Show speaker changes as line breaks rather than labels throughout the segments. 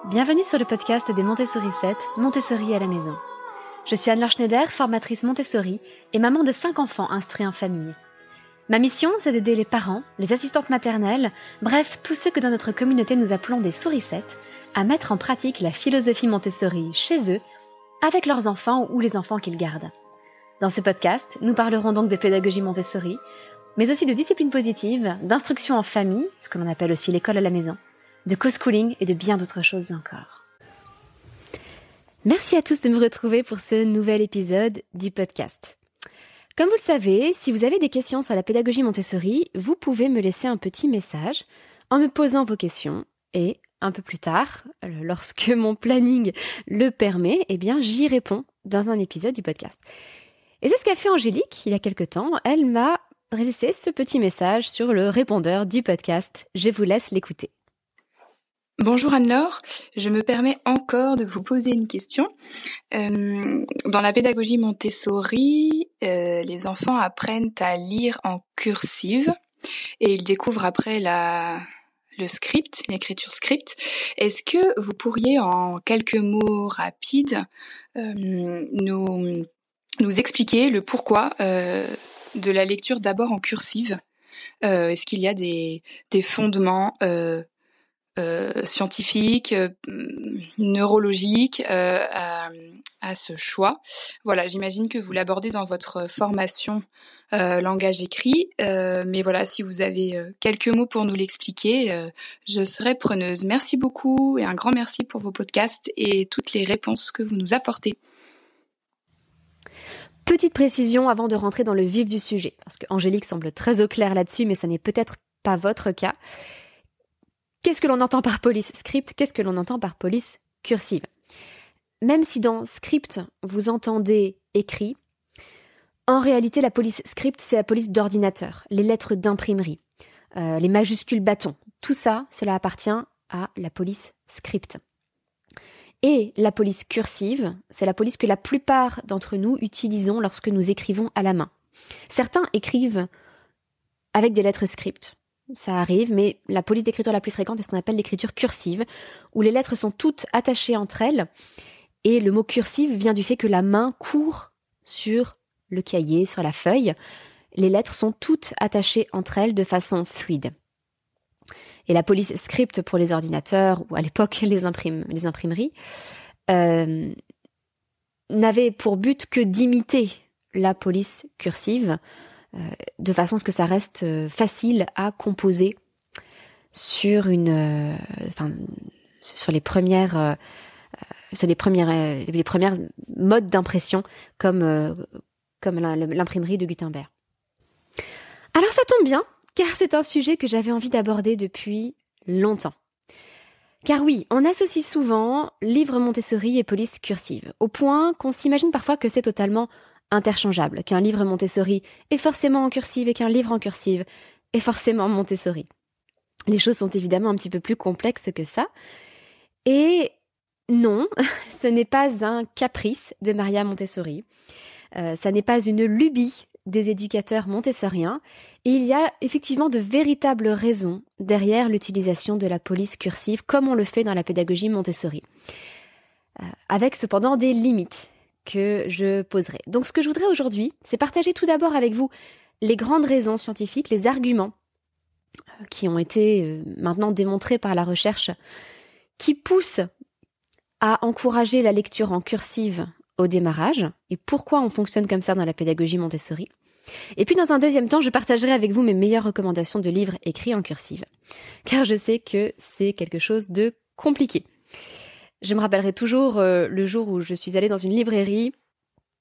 Bienvenue sur le podcast des Montessori 7, Montessori à la maison. Je suis Anne-Laure Schneider, formatrice Montessori et maman de 5 enfants instruits en famille. Ma mission, c'est d'aider les parents, les assistantes maternelles, bref, tous ceux que dans notre communauté nous appelons des sourissettes, à mettre en pratique la philosophie Montessori chez eux, avec leurs enfants ou les enfants qu'ils gardent. Dans ce podcast, nous parlerons donc de pédagogie Montessori, mais aussi de discipline positive, d'instruction en famille, ce que l'on appelle aussi l'école à la maison, de co-schooling et de bien d'autres choses encore. Merci à tous de me retrouver pour ce nouvel épisode du podcast. Comme vous le savez, si vous avez des questions sur la pédagogie Montessori, vous pouvez me laisser un petit message en me posant vos questions et un peu plus tard, lorsque mon planning le permet, j'y réponds dans un épisode du podcast. Et c'est ce qu'a fait Angélique il y a quelque temps. Elle m'a laissé ce petit message sur le répondeur du podcast. Je vous laisse l'écouter.
Bonjour Anne-Laure, je me permets encore de vous poser une question. Dans la pédagogie Montessori, les enfants apprennent à lire en cursive et ils découvrent après le script, l'écriture script. Est-ce que vous pourriez en quelques mots rapides nous expliquer le pourquoi de la lecture d'abord en cursive? Est-ce qu'il y a des fondements scientifiques, neurologiques à ce choix? Voilà, j'imagine que vous l'abordez dans votre formation langage écrit, mais voilà, si vous avez quelques mots pour nous l'expliquer, je serai preneuse. Merci beaucoup et un grand merci pour vos podcasts et toutes les réponses que vous nous apportez.
Petite précision avant de rentrer dans le vif du sujet, parce qu'Angélique semble très au clair là-dessus, mais ça n'est peut-être pas votre cas. Qu'est-ce que l'on entend par police script? Qu'est-ce que l'on entend par police cursive? Même si dans script, vous entendez écrit, en réalité, la police script, c'est la police d'ordinateur, les lettres d'imprimerie, les majuscules bâtons. Tout ça, cela appartient à la police script. Et la police cursive, c'est la police que la plupart d'entre nous utilisons lorsque nous écrivons à la main. Certains écrivent avec des lettres script. Ça arrive, mais la police d'écriture la plus fréquente est ce qu'on appelle l'écriture cursive, où les lettres sont toutes attachées entre elles, et le mot cursive vient du fait que la main court sur le cahier, sur la feuille. Les lettres sont toutes attachées entre elles de façon fluide. Et la police script pour les ordinateurs, ou à l'époque les imprimeries, n'avait pour but que d'imiter la police cursive, de façon à ce que ça reste facile à composer sur les premières modes d'impression comme l'imprimerie de Gutenberg. Alors ça tombe bien, car c'est un sujet que j'avais envie d'aborder depuis longtemps. Car oui, on associe souvent livre Montessori et police cursive, au point qu'on s'imagine parfois que c'est totalement interchangeable, qu'un livre Montessori est forcément en cursive et qu'un livre en cursive est forcément Montessori. Les choses sont évidemment un petit peu plus complexes que ça. Et non, ce n'est pas un caprice de Maria Montessori. Ça n'est pas une lubie des éducateurs montessoriens. Et il y a effectivement de véritables raisons derrière l'utilisation de la police cursive, comme on le fait dans la pédagogie Montessori. Avec cependant des limites que je poserai. Donc ce que je voudrais aujourd'hui, c'est partager tout d'abord avec vous les grandes raisons scientifiques, les arguments qui ont été maintenant démontrés par la recherche, qui poussent à encourager la lecture en cursive au démarrage, et pourquoi on fonctionne comme ça dans la pédagogie Montessori. Et puis dans un deuxième temps, je partagerai avec vous mes meilleures recommandations de livres écrits en cursive, car je sais que c'est quelque chose de compliqué. Je me rappellerai toujours le jour où je suis allée dans une librairie,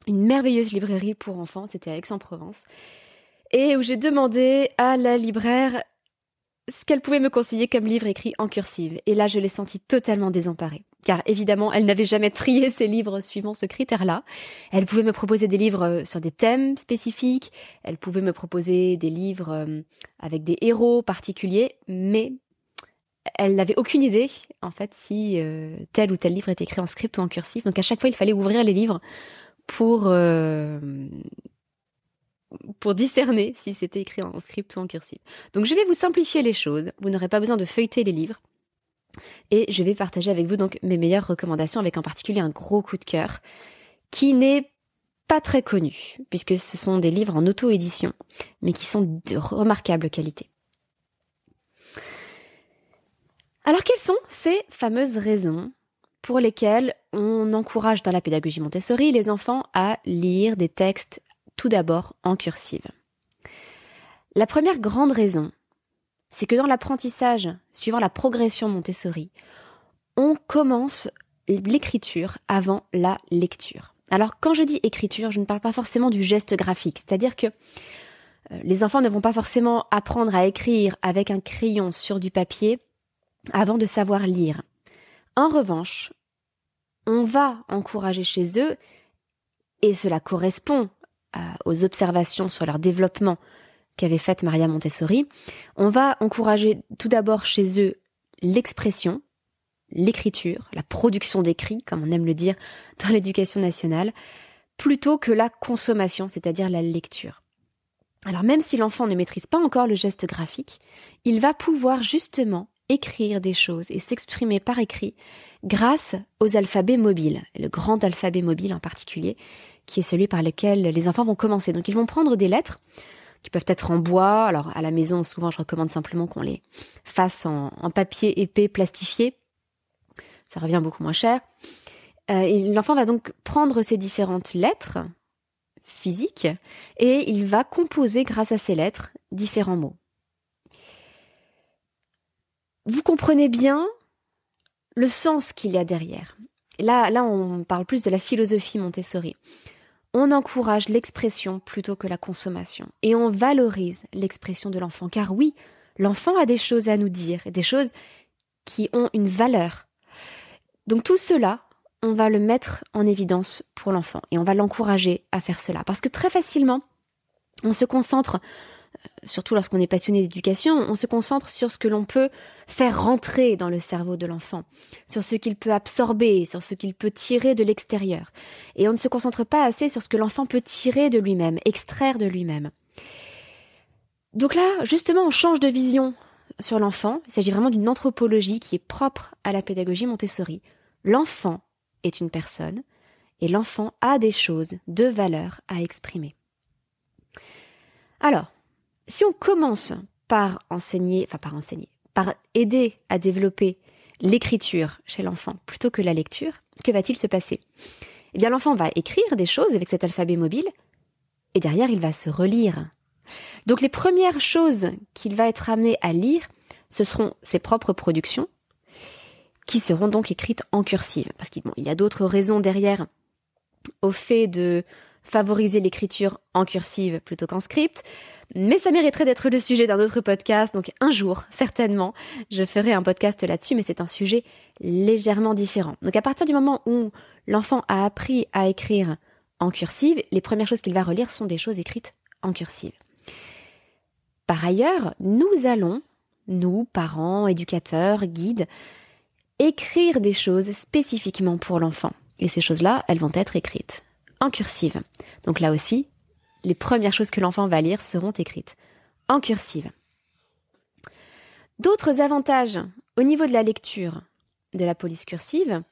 une merveilleuse librairie pour enfants, c'était à Aix-en-Provence, et où j'ai demandé à la libraire ce qu'elle pouvait me conseiller comme livre écrit en cursive. Et là, je l'ai sentie totalement désemparée, car évidemment, elle n'avait jamais trié ses livres suivant ce critère-là. Elle pouvait me proposer des livres sur des thèmes spécifiques, elle pouvait me proposer des livres avec des héros particuliers, mais elle n'avait aucune idée, en fait, si tel ou tel livre était écrit en script ou en cursif. Donc à chaque fois, il fallait ouvrir les livres pour discerner si c'était écrit en script ou en cursif. Donc je vais vous simplifier les choses. Vous n'aurez pas besoin de feuilleter les livres. Et je vais partager avec vous donc mes meilleures recommandations, avec en particulier un gros coup de cœur qui n'est pas très connu, puisque ce sont des livres en auto-édition, mais qui sont de remarquable qualité. Alors quelles sont ces fameuses raisons pour lesquelles on encourage dans la pédagogie Montessori les enfants à lire des textes tout d'abord en cursive? La première grande raison, c'est que dans l'apprentissage, suivant la progression Montessori, on commence l'écriture avant la lecture. Alors quand je dis écriture, je ne parle pas forcément du geste graphique, c'est-à-dire que les enfants ne vont pas forcément apprendre à écrire avec un crayon sur du papier avant de savoir lire. En revanche, on va encourager chez eux, et cela correspond aux observations sur leur développement qu'avait faite Maria Montessori, on va encourager tout d'abord chez eux l'expression, l'écriture, la production d'écrits, comme on aime le dire dans l'éducation nationale, plutôt que la consommation, c'est-à-dire la lecture. Alors même si l'enfant ne maîtrise pas encore le geste graphique, il va pouvoir justement écrire des choses et s'exprimer par écrit grâce aux alphabets mobiles, le grand alphabet mobile en particulier, qui est celui par lequel les enfants vont commencer. Donc ils vont prendre des lettres qui peuvent être en bois. Alors à la maison, souvent je recommande simplement qu'on les fasse en papier épais plastifié. Ça revient beaucoup moins cher. Et l'enfant va donc prendre ces différentes lettres physiques et il va composer grâce à ces lettres différents mots. Vous comprenez bien le sens qu'il y a derrière. Là, on parle plus de la philosophie Montessori. On encourage l'expression plutôt que la consommation. Et on valorise l'expression de l'enfant. Car oui, l'enfant a des choses à nous dire, des choses qui ont une valeur. Donc tout cela, on va le mettre en évidence pour l'enfant. Et on va l'encourager à faire cela. Parce que très facilement, on se concentre, surtout lorsqu'on est passionné d'éducation, on se concentre sur ce que l'on peut faire rentrer dans le cerveau de l'enfant, sur ce qu'il peut absorber, sur ce qu'il peut tirer de l'extérieur. Et on ne se concentre pas assez sur ce que l'enfant peut tirer de lui-même, extraire de lui-même. Donc là, justement, on change de vision sur l'enfant. Il s'agit vraiment d'une anthropologie qui est propre à la pédagogie Montessori. L'enfant est une personne et l'enfant a des choses de valeur à exprimer. Alors, si on commence par aider à développer l'écriture chez l'enfant plutôt que la lecture, que va-t-il se passer? Eh bien, l'enfant va écrire des choses avec cet alphabet mobile et derrière, il va se relire. Donc, les premières choses qu'il va être amené à lire, ce seront ses propres productions qui seront donc écrites en cursive. Parce qu'il y a d'autres raisons derrière au fait de favoriser l'écriture en cursive plutôt qu'en script. Mais ça mériterait d'être le sujet d'un autre podcast, donc un jour, certainement, je ferai un podcast là-dessus, mais c'est un sujet légèrement différent. Donc à partir du moment où l'enfant a appris à écrire en cursive, les premières choses qu'il va relire sont des choses écrites en cursive. Par ailleurs, nous allons, nous, parents, éducateurs, guides, écrire des choses spécifiquement pour l'enfant. Et ces choses-là, elles vont être écrites en cursive. Donc là aussi, les premières choses que l'enfant va lire seront écrites en cursive. D'autres avantages au niveau de la lecture de la police cursive,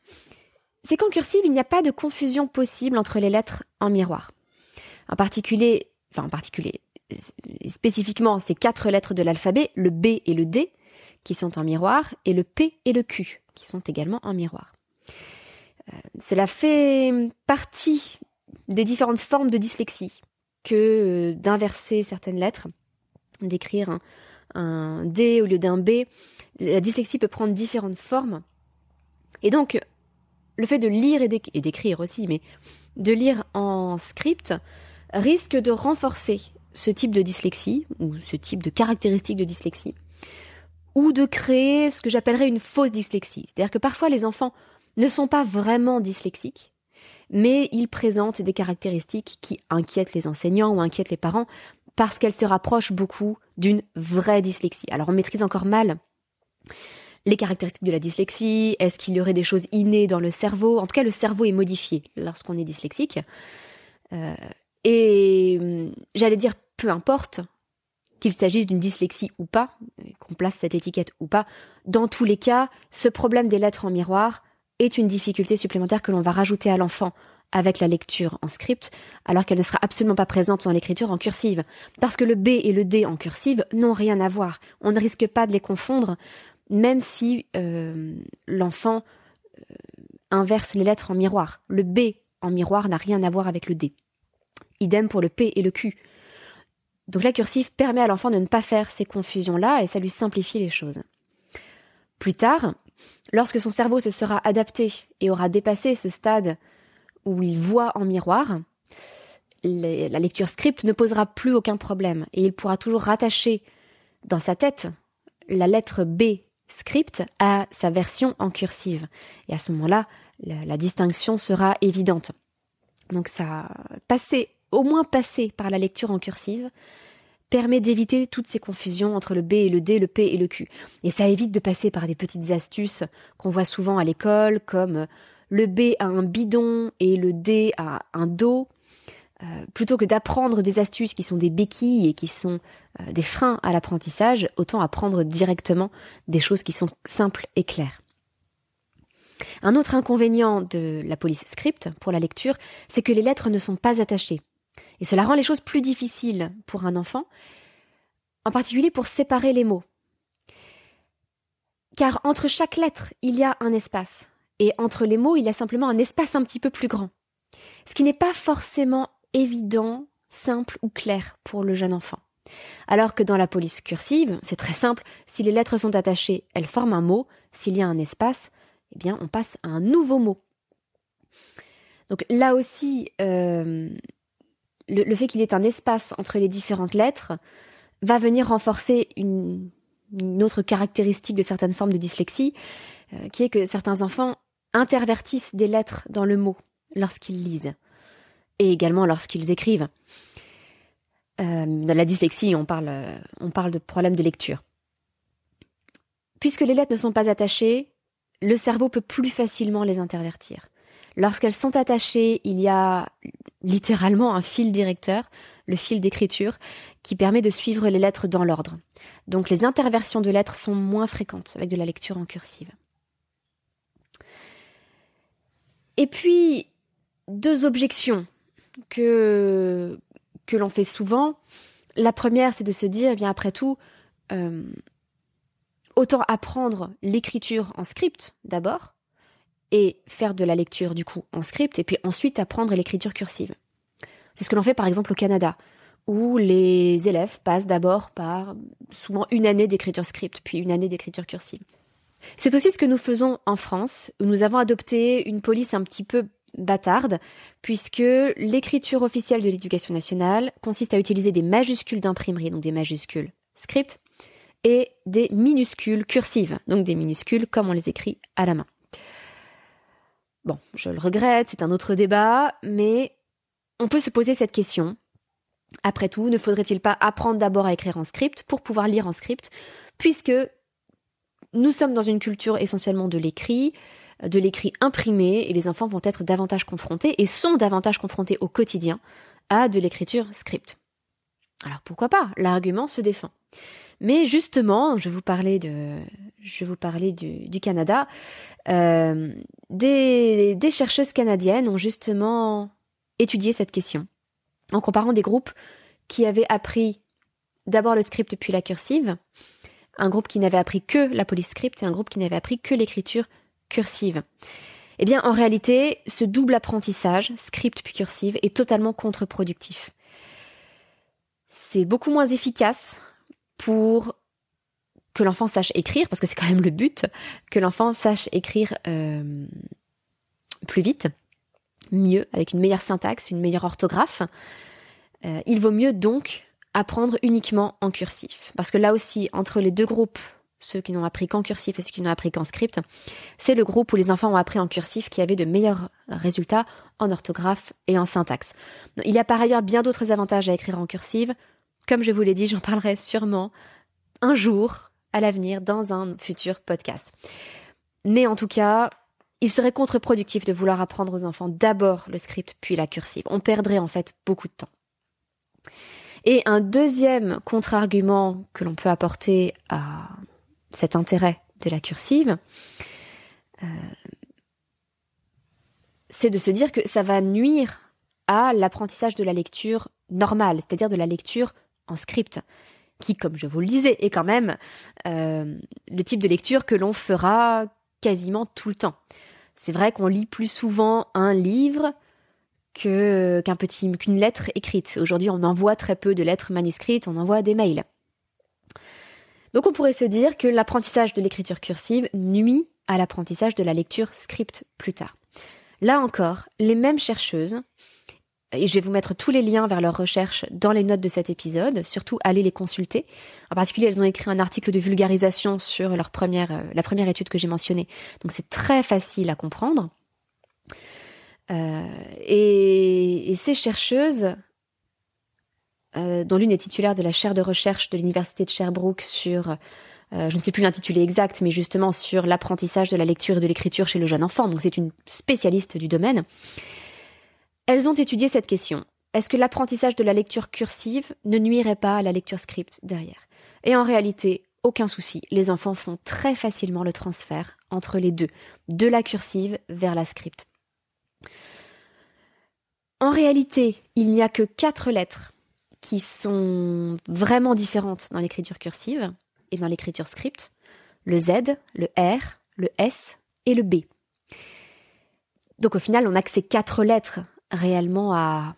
c'est qu'en cursive, il n'y a pas de confusion possible entre les lettres en miroir. Spécifiquement, ces 4 lettres de l'alphabet, le B et le D, qui sont en miroir, et le P et le Q, qui sont également en miroir. Cela fait partie des différentes formes de dyslexie que d'inverser certaines lettres, d'écrire un D au lieu d'un B. La dyslexie peut prendre différentes formes. Et donc, le fait de lire et d'écrire aussi, mais de lire en script, risque de renforcer ce type de dyslexie, ou ce type de caractéristique de dyslexie, ou de créer ce que j'appellerais une fausse dyslexie. C'est-à-dire que parfois les enfants ne sont pas vraiment dyslexiques, mais ils présentent des caractéristiques qui inquiètent les enseignants ou inquiètent les parents parce qu'elles se rapprochent beaucoup d'une vraie dyslexie. Alors on maîtrise encore mal les caractéristiques de la dyslexie. Est-ce qu'il y aurait des choses innées dans le cerveau? En tout cas, le cerveau est modifié lorsqu'on est dyslexique. Et j'allais dire peu importe, qu'il s'agisse d'une dyslexie ou pas, qu'on place cette étiquette ou pas, dans tous les cas, ce problème des lettres en miroir est une difficulté supplémentaire que l'on va rajouter à l'enfant avec la lecture en script, alors qu'elle ne sera absolument pas présente dans l'écriture en cursive. Parce que le B et le D en cursive n'ont rien à voir. On ne risque pas de les confondre, même si l'enfant inverse les lettres en miroir. Le B en miroir n'a rien à voir avec le D. Idem pour le P et le Q. Donc la cursive permet à l'enfant de ne pas faire ces confusions-là et ça lui simplifie les choses. Plus tard, lorsque son cerveau se sera adapté et aura dépassé ce stade où il voit en miroir, la lecture script ne posera plus aucun problème et il pourra toujours rattacher dans sa tête la lettre B script à sa version en cursive. Et à ce moment-là, la distinction sera évidente. Donc au moins passer par la lecture en cursive permet d'éviter toutes ces confusions entre le B et le D, le P et le Q. Et ça évite de passer par des petites astuces qu'on voit souvent à l'école, comme le B a un bidon et le D a un dos. Plutôt que d'apprendre des astuces qui sont des béquilles et qui sont des freins à l'apprentissage, autant apprendre directement des choses qui sont simples et claires. Un autre inconvénient de la police script pour la lecture, c'est que les lettres ne sont pas attachées. Et cela rend les choses plus difficiles pour un enfant, en particulier pour séparer les mots. Car entre chaque lettre, il y a un espace. Et entre les mots, il y a simplement un espace un petit peu plus grand. Ce qui n'est pas forcément évident, simple ou clair pour le jeune enfant. Alors que dans la police cursive, c'est très simple, si les lettres sont attachées, elles forment un mot. S'il y a un espace, eh bien, on passe à un nouveau mot. Donc là aussi, le fait qu'il y ait un espace entre les différentes lettres va venir renforcer une autre caractéristique de certaines formes de dyslexie, qui est que certains enfants intervertissent des lettres dans le mot lorsqu'ils lisent, et également lorsqu'ils écrivent. Dans la dyslexie, on parle de problèmes de lecture. Puisque les lettres ne sont pas attachées, le cerveau peut plus facilement les intervertir. Lorsqu'elles sont attachées, il y a littéralement un fil directeur, le fil d'écriture, qui permet de suivre les lettres dans l'ordre. Donc les interversions de lettres sont moins fréquentes avec de la lecture en cursive. Et puis, deux objections que l'on fait souvent. La première, c'est de se dire, eh bien après tout, autant apprendre l'écriture en script d'abord, et faire de la lecture du coup en script, et puis ensuite apprendre l'écriture cursive. C'est ce que l'on fait par exemple au Canada, où les élèves passent d'abord par souvent une année d'écriture script, puis une année d'écriture cursive. C'est aussi ce que nous faisons en France, où nous avons adopté une police un petit peu bâtarde, puisque l'écriture officielle de l'éducation nationale consiste à utiliser des majuscules d'imprimerie, donc des majuscules script, et des minuscules cursives, donc des minuscules comme on les écrit à la main. Bon, je le regrette, c'est un autre débat, mais on peut se poser cette question. Après tout, ne faudrait-il pas apprendre d'abord à écrire en script pour pouvoir lire en script, puisque nous sommes dans une culture essentiellement de l'écrit imprimé, et les enfants vont être davantage confrontés, et sont davantage confrontés au quotidien, à de l'écriture script. Alors pourquoi pas? L'argument se défend. Mais justement, je vais vous parler du Canada. Des chercheuses canadiennes ont justement étudié cette question, en comparant des groupes qui avaient appris d'abord le script puis la cursive, un groupe qui n'avait appris que la police script et un groupe qui n'avait appris que l'écriture cursive. Eh bien, en réalité, ce double apprentissage, script puis cursive, est totalement contre-productif. C'est beaucoup moins efficace pour que l'enfant sache écrire, parce que c'est quand même le but, que l'enfant sache écrire plus vite, mieux, avec une meilleure syntaxe, une meilleure orthographe. Il vaut mieux donc apprendre uniquement en cursif. Parce que là aussi, entre les deux groupes, ceux qui n'ont appris qu'en cursif et ceux qui n'ont appris qu'en script, c'est le groupe où les enfants ont appris en cursif qui avait de meilleurs résultats en orthographe et en syntaxe. Il y a par ailleurs bien d'autres avantages à écrire en cursive. Comme je vous l'ai dit, j'en parlerai sûrement un jour à l'avenir dans un futur podcast. Mais en tout cas, il serait contre-productif de vouloir apprendre aux enfants d'abord le script puis la cursive. On perdrait en fait beaucoup de temps. Et un deuxième contre-argument que l'on peut apporter à cet intérêt de la cursive, c'est de se dire que ça va nuire à l'apprentissage de la lecture normale, c'est-à-dire de la lecture en script, qui, comme je vous le disais, est quand même le type de lecture que l'on fera quasiment tout le temps. C'est vrai qu'on lit plus souvent un livre qu'une lettre écrite. Aujourd'hui, on envoie très peu de lettres manuscrites, on envoie des mails. Donc on pourrait se dire que l'apprentissage de l'écriture cursive nuit à l'apprentissage de la lecture script plus tard. Là encore, les mêmes chercheuses, et je vais vous mettre tous les liens vers leurs recherches dans les notes de cet épisode, surtout allez les consulter. En particulier, elles ont écrit un article de vulgarisation sur la première étude que j'ai mentionnée. Donc c'est très facile à comprendre. Et ces chercheuses, dont l'une est titulaire de la chaire de recherche de l'université de Sherbrooke sur, je ne sais plus l'intitulé exact, mais justement sur l'apprentissage de la lecture et de l'écriture chez le jeune enfant, donc c'est une spécialiste du domaine, elles ont étudié cette question. Est-ce que l'apprentissage de la lecture cursive ne nuirait pas à la lecture script derrière ? Et en réalité, aucun souci, les enfants font très facilement le transfert entre les deux, de la cursive vers la script. En réalité, il n'y a que 4 lettres qui sont vraiment différentes dans l'écriture cursive et dans l'écriture script. Le Z, le R, le S et le B. Donc au final, on n'a que ces 4 lettres réellement à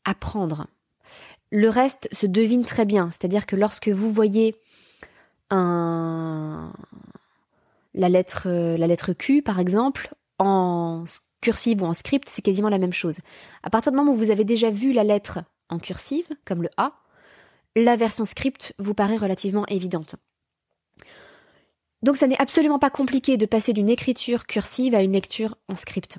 apprendre. Le reste se devine très bien, c'est-à-dire que lorsque vous voyez la lettre Q, par exemple, en cursive ou en script, c'est quasiment la même chose. À partir du moment où vous avez déjà vu la lettre en cursive, comme le A, la version script vous paraît relativement évidente. Donc ça n'est absolument pas compliqué de passer d'une écriture cursive à une lecture en script.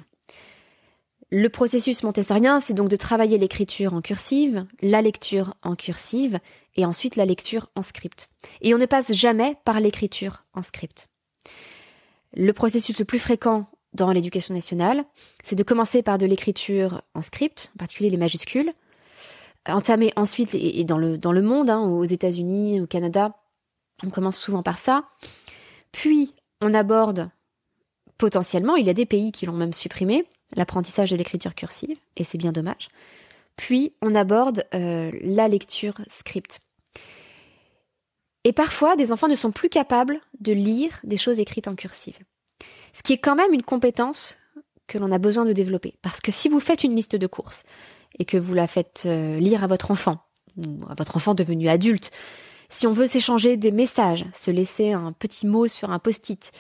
Le processus montessorien, c'est donc de travailler l'écriture en cursive, la lecture en cursive, et ensuite la lecture en script. Et on ne passe jamais par l'écriture en script. Le processus le plus fréquent dans l'éducation nationale, c'est de commencer par de l'écriture en script, en particulier les majuscules, entamer ensuite, et dans le monde, aux États-Unis, au Canada, on commence souvent par ça, puis on aborde potentiellement, il y a des pays qui l'ont même supprimé, l'apprentissage de l'écriture cursive, et c'est bien dommage. Puis, on aborde la lecture script. Et parfois, des enfants ne sont plus capables de lire des choses écrites en cursive. Ce qui est quand même une compétence que l'on a besoin de développer. Parce que si vous faites une liste de courses et que vous la faites lire à votre enfant, ou à votre enfant devenu adulte, si on veut s'échanger des messages, se laisser un petit mot sur un post-it,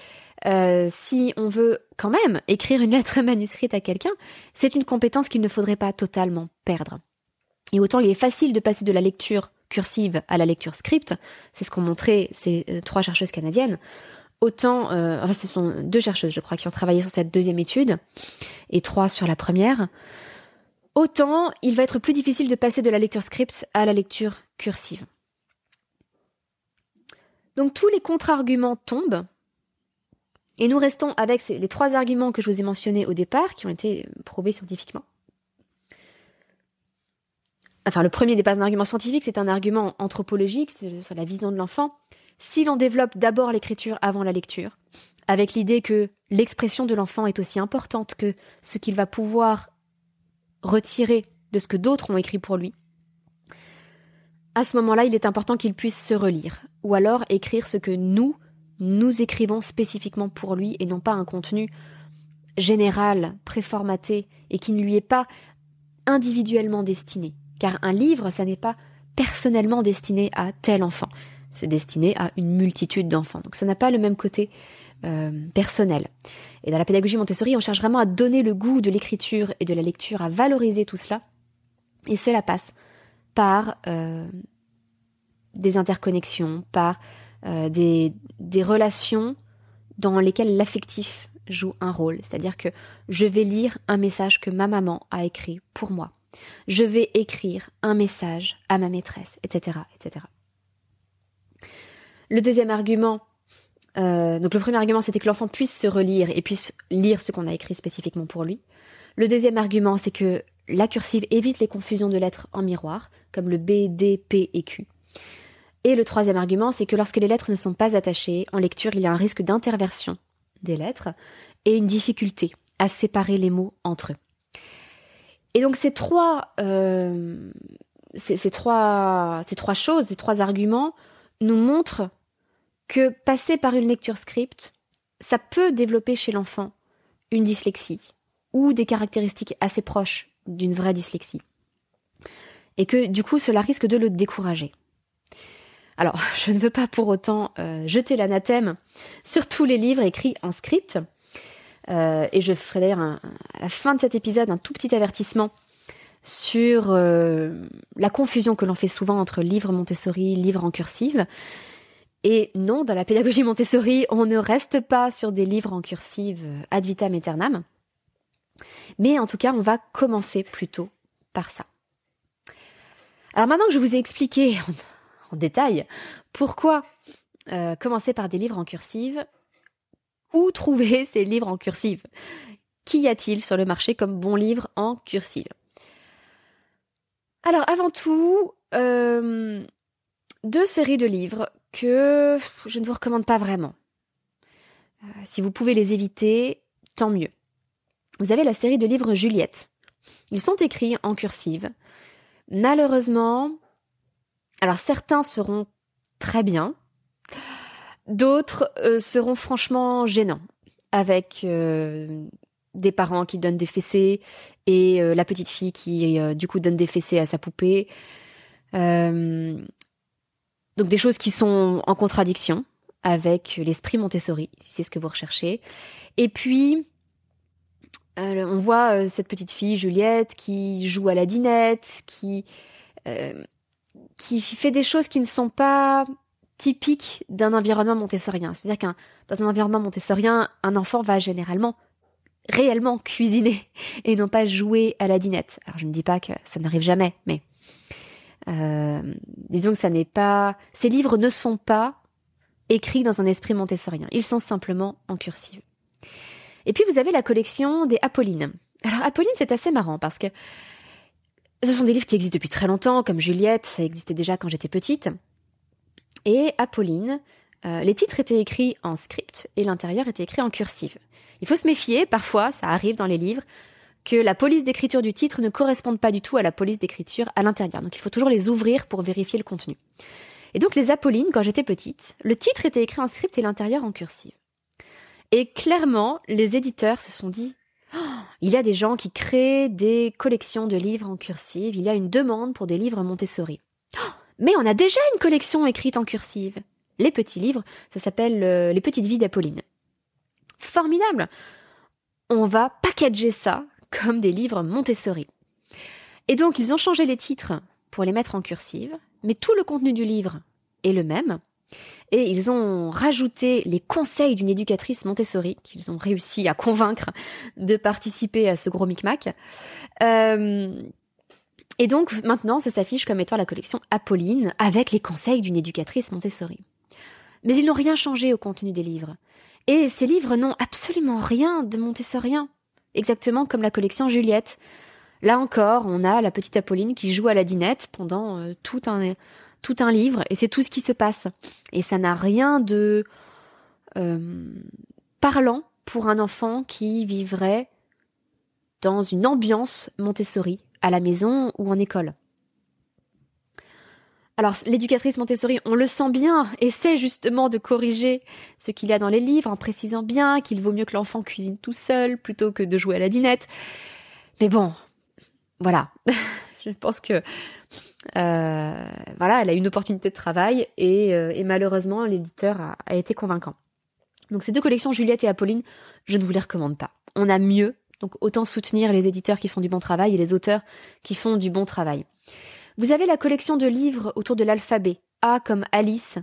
si on veut quand même écrire une lettre manuscrite à quelqu'un, c'est une compétence qu'il ne faudrait pas totalement perdre. Et autant il est facile de passer de la lecture cursive à la lecture script, c'est ce qu'ont montré ces 3 chercheuses canadiennes, autant, ce sont 2 chercheuses je crois qui ont travaillé sur cette deuxième étude, et 3 sur la première, autant il va être plus difficile de passer de la lecture script à la lecture cursive. Donc tous les contre-arguments tombent, et nous restons avec les 3 arguments que je vous ai mentionnés au départ, qui ont été prouvés scientifiquement. Enfin, le premier n'est pas un argument scientifique, c'est un argument anthropologique, c'est sur la vision de l'enfant. Si l'on développe d'abord l'écriture avant la lecture, avec l'idée que l'expression de l'enfant est aussi importante que ce qu'il va pouvoir retirer de ce que d'autres ont écrit pour lui, à ce moment-là, il est important qu'il puisse se relire, ou alors écrire ce que nous écrivons spécifiquement pour lui et non pas un contenu général, préformaté et qui ne lui est pas individuellement destiné. Car un livre, ça n'est pas personnellement destiné à tel enfant. C'est destiné à une multitude d'enfants. Donc ça n'a pas le même côté personnel. Et dans la pédagogie Montessori, on cherche vraiment à donner le goût de l'écriture et de la lecture, à valoriser tout cela. Et cela passe par des interconnexions, par des relations dans lesquelles l'affectif joue un rôle. C'est-à-dire que je vais lire un message que ma maman a écrit pour moi. Je vais écrire un message à ma maîtresse, etc., etc. Le deuxième argument, donc le premier argument, c'était que l'enfant puisse se relire et puisse lire ce qu'on a écrit spécifiquement pour lui. Le deuxième argument, c'est que la cursive évite les confusions de lettres en miroir, comme le B, D, P et Q. Et le troisième argument, c'est que lorsque les lettres ne sont pas attachées, en lecture, il y a un risque d'interversion des lettres et une difficulté à séparer les mots entre eux. Et donc ces trois arguments nous montrent que passer par une lecture script, ça peut développer chez l'enfant une dyslexie ou des caractéristiques assez proches d'une vraie dyslexie. Et que du coup, cela risque de le décourager. Alors, je ne veux pas pour autant jeter l'anathème sur tous les livres écrits en script. Et je ferai d'ailleurs à la fin de cet épisode un tout petit avertissement sur la confusion que l'on fait souvent entre livre Montessori, livre en cursive. Et non, dans la pédagogie Montessori, on ne reste pas sur des livres en cursive ad vitam aeternam. Mais en tout cas, on va commencer plutôt par ça. Alors maintenant que je vous ai expliqué en détail pourquoi commencer par des livres en cursive, où trouver ces livres en cursive? Qu'y a-t-il sur le marché comme bons livres en cursive? Alors avant tout, 2 séries de livres que je ne vous recommande pas vraiment. Si vous pouvez les éviter, tant mieux. Vous avez la série de livres Juliette. Ils sont écrits en cursive. Malheureusement, alors certains seront très bien, d'autres seront franchement gênants, avec des parents qui donnent des fessées et la petite fille qui du coup donne des fessées à sa poupée. Donc des choses qui sont en contradiction avec l'esprit Montessori, si c'est ce que vous recherchez. Et puis, on voit cette petite fille, Juliette, qui joue à la dinette, qui fait des choses qui ne sont pas typiques d'un environnement montessorien. C'est-à-dire dans un environnement montessorien, un enfant va généralement réellement cuisiner et non pas jouer à la dinette. Alors je ne dis pas que ça n'arrive jamais, mais disons que ça n'est pas... Ces livres ne sont pas écrits dans un esprit montessorien. Ils sont simplement en cursive. Et puis vous avez la collection des Apolline. Alors Apolline, c'est assez marrant parce que ce sont des livres qui existent depuis très longtemps, comme Juliette, ça existait déjà quand j'étais petite. Et Apolline, les titres étaient écrits en script et l'intérieur était écrit en cursive. Il faut se méfier, parfois, ça arrive dans les livres, que la police d'écriture du titre ne corresponde pas du tout à la police d'écriture à l'intérieur. Donc il faut toujours les ouvrir pour vérifier le contenu. Et donc les Apolline, quand j'étais petite, le titre était écrit en script et l'intérieur en cursive. Et clairement, les éditeurs se sont dit il y a des gens qui créent des collections de livres en cursive, il y a une demande pour des livres Montessori. Mais on a déjà une collection écrite en cursive. Les petits livres, ça s'appelle Les petites vies d'Apolline. Formidable! On va packager ça comme des livres Montessori. Et donc, ils ont changé les titres pour les mettre en cursive, mais tout le contenu du livre est le même. Et ils ont rajouté les conseils d'une éducatrice Montessori, qu'ils ont réussi à convaincre de participer à ce gros micmac. Et donc, maintenant, ça s'affiche comme étant la collection Apolline, avec les conseils d'une éducatrice Montessori. Mais ils n'ont rien changé au contenu des livres. Et ces livres n'ont absolument rien de montessorien, exactement comme la collection Juliette. Là encore, on a la petite Apolline qui joue à la dinette pendant tout un livre, et c'est tout ce qui se passe. Et ça n'a rien de parlant pour un enfant qui vivrait dans une ambiance Montessori, à la maison ou en école. Alors, l'éducatrice Montessori, on le sent bien, essaie justement de corriger ce qu'il y a dans les livres en précisant bien qu'il vaut mieux que l'enfant cuisine tout seul plutôt que de jouer à la dinette. Mais bon, voilà. Je pense que voilà, elle a une opportunité de travail et malheureusement, l'éditeur a été convaincant. Donc ces 2 collections, Juliette et Apolline, je ne vous les recommande pas. On a mieux, donc autant soutenir les éditeurs qui font du bon travail et les auteurs qui font du bon travail. Vous avez la collection de livres autour de l'alphabet. A comme Alice.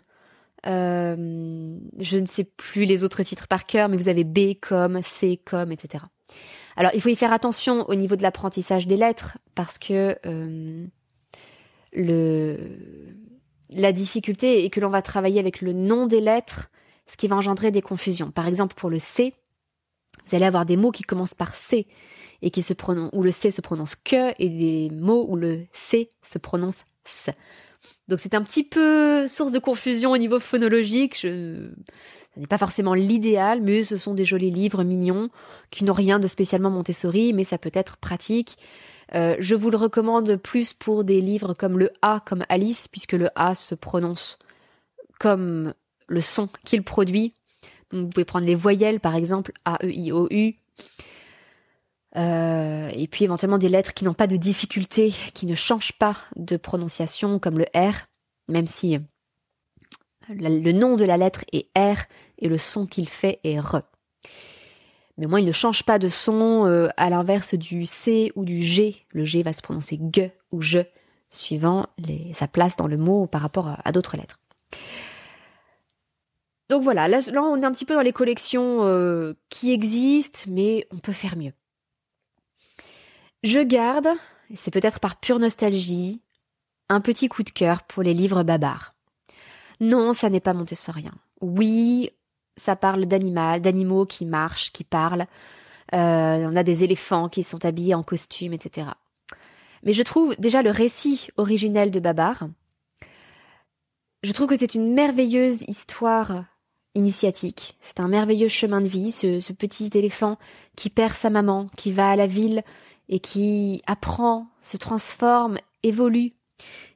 Je ne sais plus les autres titres par cœur, mais vous avez B comme, C comme, etc. Alors, il faut y faire attention au niveau de l'apprentissage des lettres, parce que la difficulté est que l'on va travailler avec le nom des lettres, ce qui va engendrer des confusions. Par exemple, pour le C, vous allez avoir des mots qui commencent par C et où le C se prononce que, et des mots où le C se prononce S. Donc c'est un petit peu source de confusion au niveau phonologique. Ça n'est pas forcément l'idéal, mais ce sont des jolis livres mignons qui n'ont rien de spécialement Montessori, mais ça peut être pratique. Je vous le recommande plus pour des livres comme le A, comme Alice, puisque le A se prononce comme le son qu'il produit. Donc vous pouvez prendre les voyelles, par exemple, A, E, I, O, U. Et puis éventuellement des lettres qui n'ont pas de difficulté, qui ne changent pas de prononciation, comme le R, même si le nom de la lettre est R et le son qu'il fait est R. Mais moi, il ne change pas de son à l'inverse du C ou du G. Le G va se prononcer G ou je, suivant sa place dans le mot par rapport à d'autres lettres. Donc voilà, là on est un petit peu dans les collections qui existent, mais on peut faire mieux. Je garde, et c'est peut-être par pure nostalgie, un petit coup de cœur pour les livres babards. Non, ça n'est pas montessorien. Oui, ça parle d'animaux qui marchent, qui parlent. On a des éléphants qui sont habillés en costume, etc. Mais je trouve déjà le récit originel de Babar, je trouve que c'est une merveilleuse histoire initiatique. C'est un merveilleux chemin de vie, ce petit éléphant qui perd sa maman, qui va à la ville et qui apprend, se transforme, évolue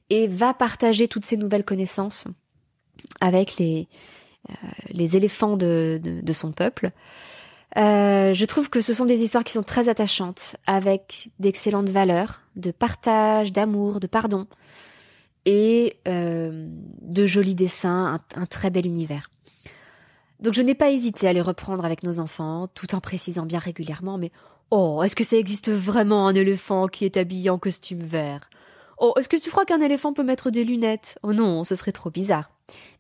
et va partager toutes ses nouvelles connaissances avec les éléphants de son peuple. Je trouve que ce sont des histoires qui sont très attachantes, avec d'excellentes valeurs, de partage, d'amour, de pardon, et de jolis dessins, un très bel univers. Donc je n'ai pas hésité à les reprendre avec nos enfants, tout en précisant bien régulièrement, mais oh, est-ce que ça existe vraiment un éléphant qui est habillé en costume vert? Oh, est-ce que tu crois qu'un éléphant peut mettre des lunettes? Oh non, ce serait trop bizarre.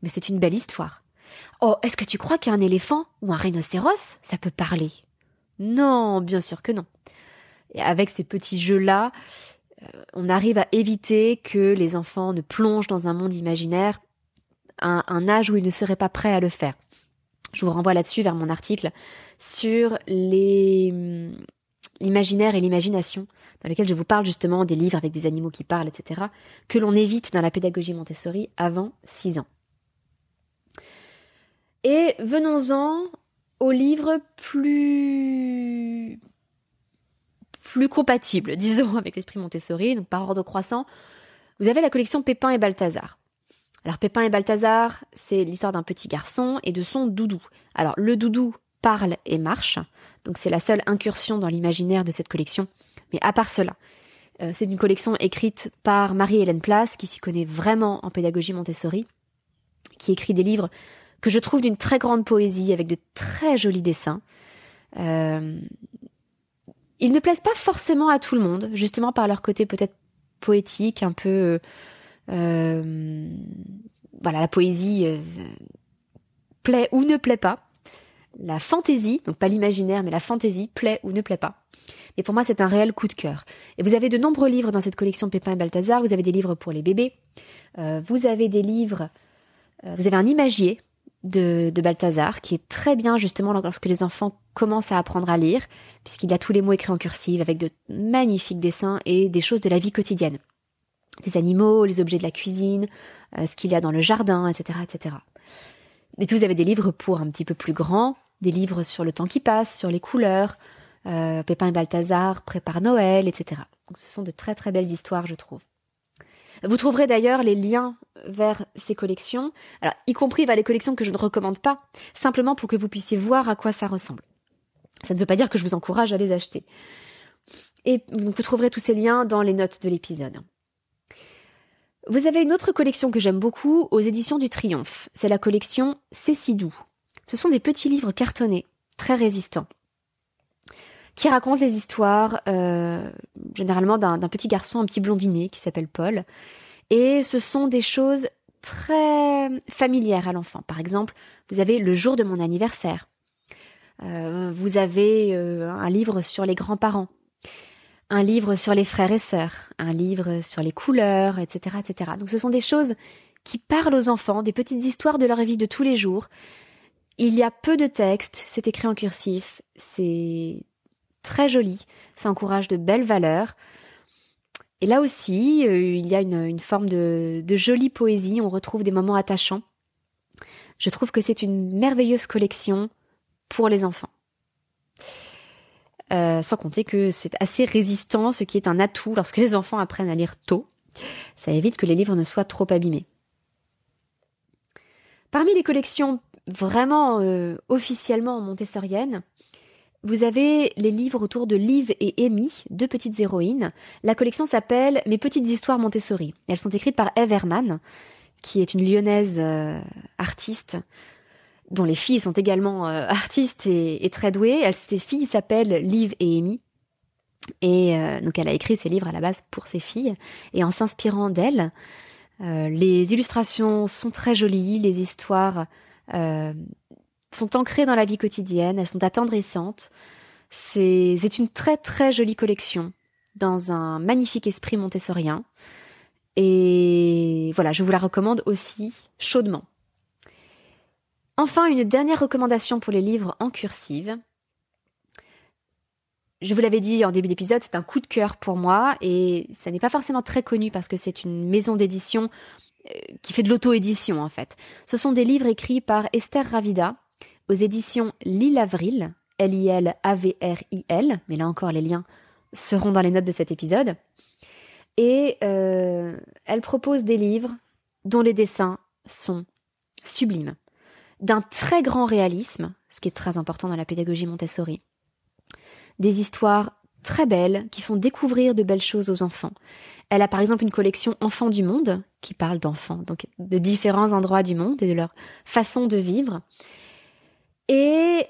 Mais c'est une belle histoire. Oh, est-ce que tu crois qu'un éléphant ou un rhinocéros, ça peut parler? Non, bien sûr que non. Et avec ces petits jeux-là, on arrive à éviter que les enfants ne plongent dans un monde imaginaire à un âge où ils ne seraient pas prêts à le faire. Je vous renvoie là-dessus vers mon article sur l'imaginaire et l'imagination, dans lequel je vous parle justement des livres avec des animaux qui parlent, etc., que l'on évite dans la pédagogie Montessori avant 6 ans. Et venons-en aux livres plus compatibles, disons, avec l'esprit Montessori, donc par ordre croissant. Vous avez la collection Pépin et Balthazar. Alors Pépin et Balthazar, c'est l'histoire d'un petit garçon et de son doudou. Alors le doudou parle et marche, donc c'est la seule incursion dans l'imaginaire de cette collection. Mais à part cela, c'est une collection écrite par Marie-Hélène Place, qui s'y connaît vraiment en pédagogie Montessori, qui écrit des livres que je trouve d'une très grande poésie, avec de très jolis dessins. Ils ne plaisent pas forcément à tout le monde, justement par leur côté peut-être poétique, un peu... voilà, la poésie plaît ou ne plaît pas. La fantaisie, donc pas l'imaginaire, mais la fantaisie plaît ou ne plaît pas. Et pour moi, c'est un réel coup de cœur. Et vous avez de nombreux livres dans cette collection Pépin et Balthazar. Vous avez des livres pour les bébés. Vous avez des livres... vous avez un imagier de Balthazar qui est très bien justement lorsque les enfants commencent à apprendre à lire, puisqu'il y a tous les mots écrits en cursive avec de magnifiques dessins et des choses de la vie quotidienne. Les animaux, les objets de la cuisine, ce qu'il y a dans le jardin, etc., etc. Et puis vous avez des livres pour un petit peu plus grands, des livres sur le temps qui passe, sur les couleurs, Pépin et Balthazar prépare Noël, etc. Donc ce sont de très très belles histoires, je trouve. Vous trouverez d'ailleurs les liens vers ces collections, alors y compris vers les collections que je ne recommande pas, simplement pour que vous puissiez voir à quoi ça ressemble. Ça ne veut pas dire que je vous encourage à les acheter. Et donc vous trouverez tous ces liens dans les notes de l'épisode. Vous avez une autre collection que j'aime beaucoup aux éditions du Triomphe. C'est la collection C'est si doux. Ce sont des petits livres cartonnés, très résistants, qui racontent les histoires, généralement d'un petit garçon, un petit blondinet qui s'appelle Paul. Et ce sont des choses très familières à l'enfant. Par exemple, vous avez Le jour de mon anniversaire. Vous avez un livre sur les grands-parents. Un livre sur les frères et sœurs, un livre sur les couleurs, etc., etc. Donc ce sont des choses qui parlent aux enfants, des petites histoires de leur vie de tous les jours. Il y a peu de texte, c'est écrit en cursif, c'est très joli, ça encourage de belles valeurs. Et là aussi, il y a une forme de jolie poésie, on retrouve des moments attachants. Je trouve que c'est une merveilleuse collection pour les enfants. Sans compter que c'est assez résistant, ce qui est un atout lorsque les enfants apprennent à lire tôt. Ça évite que les livres ne soient trop abîmés. Parmi les collections vraiment officiellement montessoriennes, vous avez les livres autour de Liv et Amy, deux petites héroïnes. La collection s'appelle Mes petites histoires Montessori. Elles sont écrites par Eve Herman, qui est une lyonnaise artiste, dont les filles sont également artistes et très douées. Ces filles s'appellent Liv et Amy. Et donc elle a écrit ces livres à la base pour ses filles. Et en s'inspirant d'elles, les illustrations sont très jolies, les histoires sont ancrées dans la vie quotidienne, elles sont attendrissantes. C'est une très très jolie collection dans un magnifique esprit montessorien. Et voilà, je vous la recommande aussi chaudement. Enfin, une dernière recommandation pour les livres en cursive. Je vous l'avais dit en début d'épisode, c'est un coup de cœur pour moi et ça n'est pas forcément très connu parce que c'est une maison d'édition qui fait de l'auto-édition en fait. Ce sont des livres écrits par Esther Ravida aux éditions L'Île Avril, L-I-L-A-V-R-I-L, mais là encore les liens seront dans les notes de cet épisode. Et elle propose des livres dont les dessins sont sublimes, d'un très grand réalisme, ce qui est très important dans la pédagogie Montessori. Des histoires très belles qui font découvrir de belles choses aux enfants. Elle a par exemple une collection Enfants du monde qui parle d'enfants, donc de différents endroits du monde et de leur façon de vivre. Et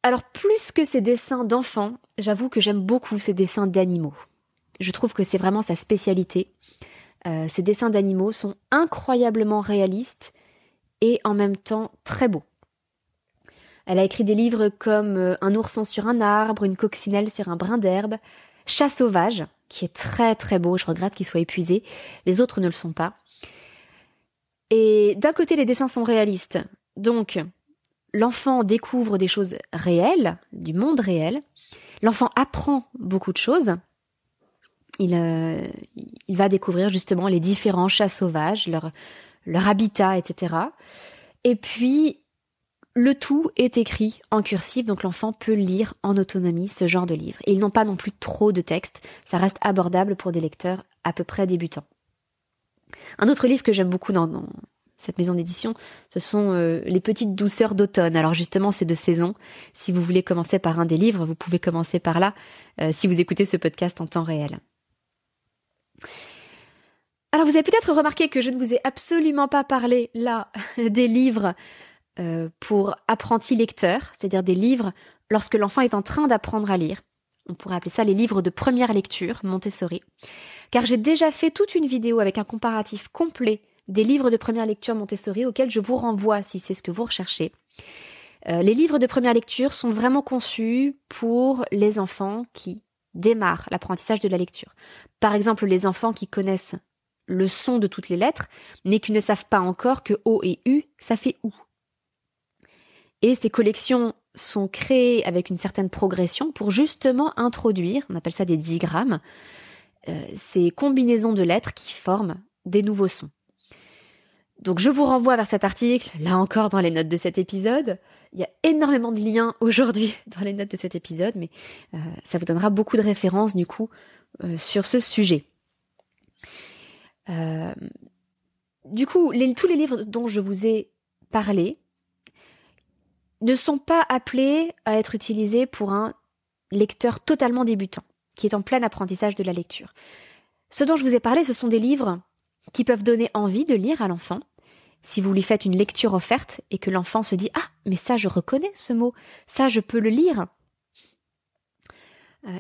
alors plus que ces dessins d'enfants, j'avoue que j'aime beaucoup ces dessins d'animaux. Je trouve que c'est vraiment sa spécialité. Ces dessins d'animaux sont incroyablement réalistes et en même temps très beaux. Elle a écrit des livres comme Un ourson sur un arbre, Une coccinelle sur un brin d'herbe, Chat sauvage, qui est très très beau, je regrette qu'il soit épuisé, les autres ne le sont pas. Et d'un côté, les dessins sont réalistes, donc l'enfant découvre des choses réelles, du monde réel, l'enfant apprend beaucoup de choses, il va découvrir justement les différents chats sauvages, leur habitat, etc. Et puis, le tout est écrit en cursif, donc l'enfant peut lire en autonomie ce genre de livre. Et ils n'ont pas non plus trop de texte, ça reste abordable pour des lecteurs à peu près débutants. Un autre livre que j'aime beaucoup dans cette maison d'édition, ce sont Les petites douceurs d'automne. Alors justement, c'est de saison. Si vous voulez commencer par un des livres, vous pouvez commencer par là, si vous écoutez ce podcast en temps réel. Alors vous avez peut-être remarqué que je ne vous ai absolument pas parlé là des livres pour apprentis lecteurs, c'est-à-dire des livres lorsque l'enfant est en train d'apprendre à lire. On pourrait appeler ça les livres de première lecture, Montessori. Car j'ai déjà fait toute une vidéo avec un comparatif complet des livres de première lecture Montessori auxquels je vous renvoie si c'est ce que vous recherchez. Les livres de première lecture sont vraiment conçus pour les enfants qui démarrent l'apprentissage de la lecture. Par exemple, les enfants qui connaissent le son de toutes les lettres, mais qui ne savent pas encore que O et U, ça fait OU. Et ces collections sont créées avec une certaine progression pour justement introduire, on appelle ça des digrammes, ces combinaisons de lettres qui forment des nouveaux sons. Donc je vous renvoie vers cet article, là encore dans les notes de cet épisode. Il y a énormément de liens aujourd'hui dans les notes de cet épisode, mais ça vous donnera beaucoup de références du coup sur ce sujet. Du coup, tous les livres dont je vous ai parlé ne sont pas appelés à être utilisés pour un lecteur totalement débutant, qui est en plein apprentissage de la lecture. Ce dont je vous ai parlé, ce sont des livres qui peuvent donner envie de lire à l'enfant. Si vous lui faites une lecture offerte et que l'enfant se dit « Ah, mais ça je reconnais ce mot, ça je peux le lire »,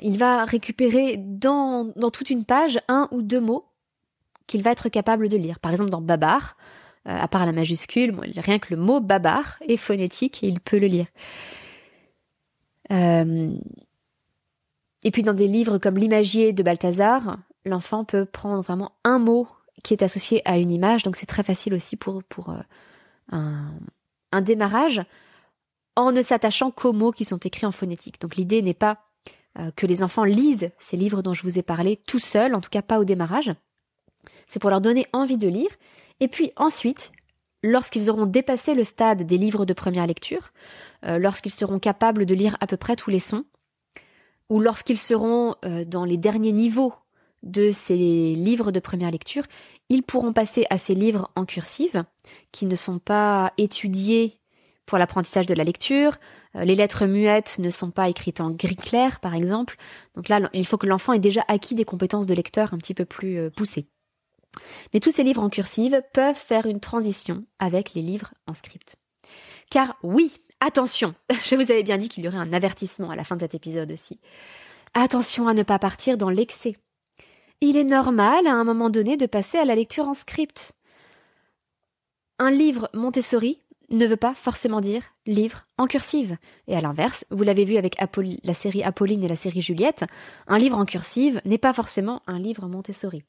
il va récupérer dans toute une page 1 ou 2 mots qu'il va être capable de lire. Par exemple, dans Babar, à part la majuscule, rien que le mot Babar est phonétique et il peut le lire. Et puis dans des livres comme L'Imagier de Balthazar, l'enfant peut prendre vraiment un mot qui est associé à une image, donc c'est très facile aussi pour un démarrage en ne s'attachant qu'aux mots qui sont écrits en phonétique. Donc l'idée n'est pas que les enfants lisent ces livres dont je vous ai parlé tout seuls, en tout cas pas au démarrage. C'est pour leur donner envie de lire. Et puis ensuite, lorsqu'ils auront dépassé le stade des livres de première lecture, lorsqu'ils seront capables de lire à peu près tous les sons, ou lorsqu'ils seront dans les derniers niveaux de ces livres de première lecture, ils pourront passer à ces livres en cursive, qui ne sont pas étudiés pour l'apprentissage de la lecture. Les lettres muettes ne sont pas écrites en gris clair, par exemple. Donc là, il faut que l'enfant ait déjà acquis des compétences de lecteur un petit peu plus poussées. Mais tous ces livres en cursive peuvent faire une transition avec les livres en script. Car oui, attention, je vous avais bien dit qu'il y aurait un avertissement à la fin de cet épisode aussi. Attention à ne pas partir dans l'excès. Il est normal à un moment donné de passer à la lecture en script. Un livre Montessori ne veut pas forcément dire livre en cursive. Et à l'inverse, vous l'avez vu avec la série Apolline et la série Juliette, un livre en cursive n'est pas forcément un livre Montessori.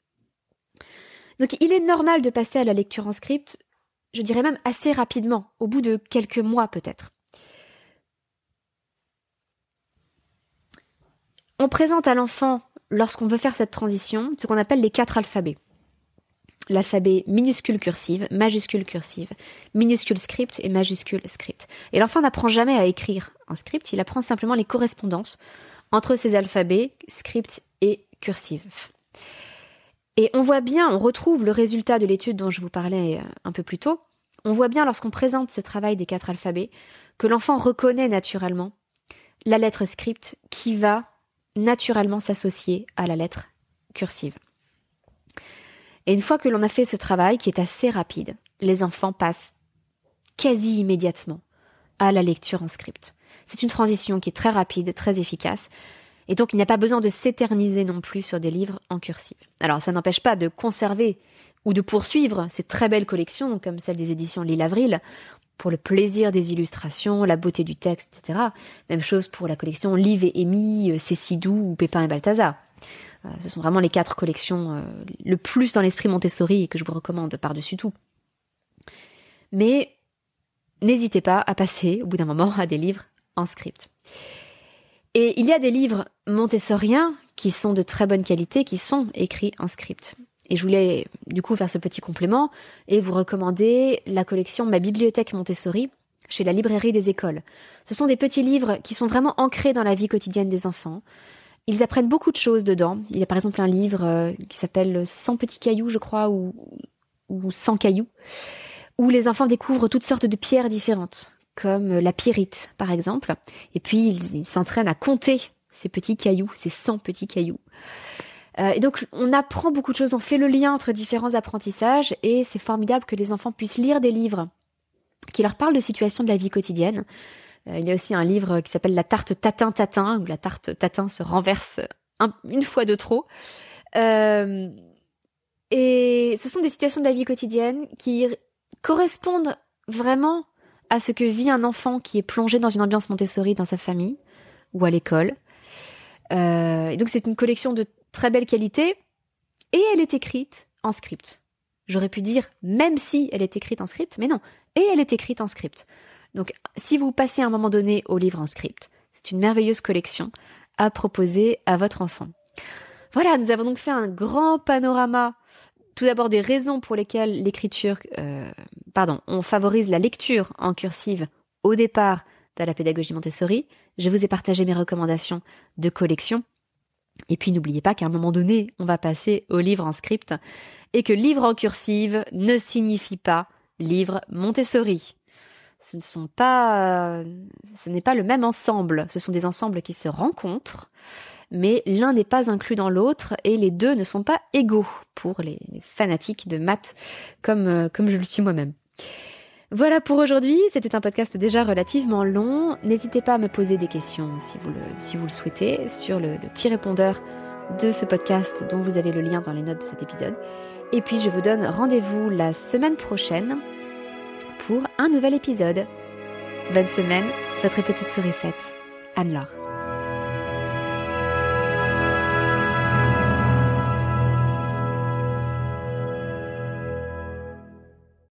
Donc il est normal de passer à la lecture en script, je dirais même assez rapidement, au bout de quelques mois peut-être. On présente à l'enfant, lorsqu'on veut faire cette transition, ce qu'on appelle les 4 alphabets. L'alphabet minuscule cursive, majuscule cursive, minuscule script et majuscule script. Et l'enfant n'apprend jamais à écrire un script, il apprend simplement les correspondances entre ces alphabets, script et cursive. Et on voit bien, on retrouve le résultat de l'étude dont je vous parlais un peu plus tôt, on voit bien lorsqu'on présente ce travail des 4 alphabets que l'enfant reconnaît naturellement la lettre script qui va naturellement s'associer à la lettre cursive. Et une fois que l'on a fait ce travail, qui est assez rapide, les enfants passent quasi immédiatement à la lecture en script. C'est une transition qui est très rapide, très efficace, et donc il n'y a pas besoin de s'éterniser non plus sur des livres en cursive. Alors ça n'empêche pas de conserver ou de poursuivre ces très belles collections, comme celle des éditions L'Île-Avril, pour le plaisir des illustrations, la beauté du texte, etc. Même chose pour la collection Liv et Amy, Cécidou ou Pépin et Balthazar. Ce sont vraiment les 4 collections le plus dans l'esprit Montessori et que je vous recommande par-dessus tout. Mais n'hésitez pas à passer, au bout d'un moment, à des livres en script. Et il y a des livres montessoriens qui sont de très bonne qualité, qui sont écrits en script. Et je voulais du coup faire ce petit complément et vous recommander la collection Ma bibliothèque Montessori chez la librairie des écoles. Ce sont des petits livres qui sont vraiment ancrés dans la vie quotidienne des enfants. Ils apprennent beaucoup de choses dedans. Il y a par exemple un livre qui s'appelle 100 petits cailloux, je crois, ou 100 cailloux, où les enfants découvrent toutes sortes de pierres différentes, comme la pyrite par exemple. Et puis ils s'entraînent à compter ces petits cailloux, ces 100 petits cailloux. Et donc on apprend beaucoup de choses, on fait le lien entre différents apprentissages et c'est formidable que les enfants puissent lire des livres qui leur parlent de situations de la vie quotidienne. Il y a aussi un livre qui s'appelle La tarte tatin-tatin, où la tarte tatin se renverse une fois de trop. Et ce sont des situations de la vie quotidienne qui correspondent vraiment à ce que vit un enfant qui est plongé dans une ambiance Montessori dans sa famille ou à l'école. Et donc c'est une collection de très belle qualité et elle est écrite en script. J'aurais pu dire même si elle est écrite en script, mais non, et elle est écrite en script. Donc si vous passez à un moment donné au livre en script, c'est une merveilleuse collection à proposer à votre enfant. Voilà, nous avons donc fait un grand panorama, tout d'abord des raisons pour lesquelles on favorise la lecture en cursive au départ de la pédagogie Montessori. Je vous ai partagé mes recommandations de collection. Et puis n'oubliez pas qu'à un moment donné, on va passer au livre en script et que livre en cursive ne signifie pas livre Montessori. Ce n'est pas le même ensemble. Ce sont des ensembles qui se rencontrent, mais l'un n'est pas inclus dans l'autre et les deux ne sont pas égaux pour les fanatiques de maths comme je le suis moi-même. Voilà pour aujourd'hui, c'était un podcast déjà relativement long. N'hésitez pas à me poser des questions si vous le souhaitez sur le petit répondeur de ce podcast dont vous avez le lien dans les notes de cet épisode. Et puis je vous donne rendez-vous la semaine prochaine pour un nouvel épisode. Bonne semaine, votre petite sourisette, Anne-Laure.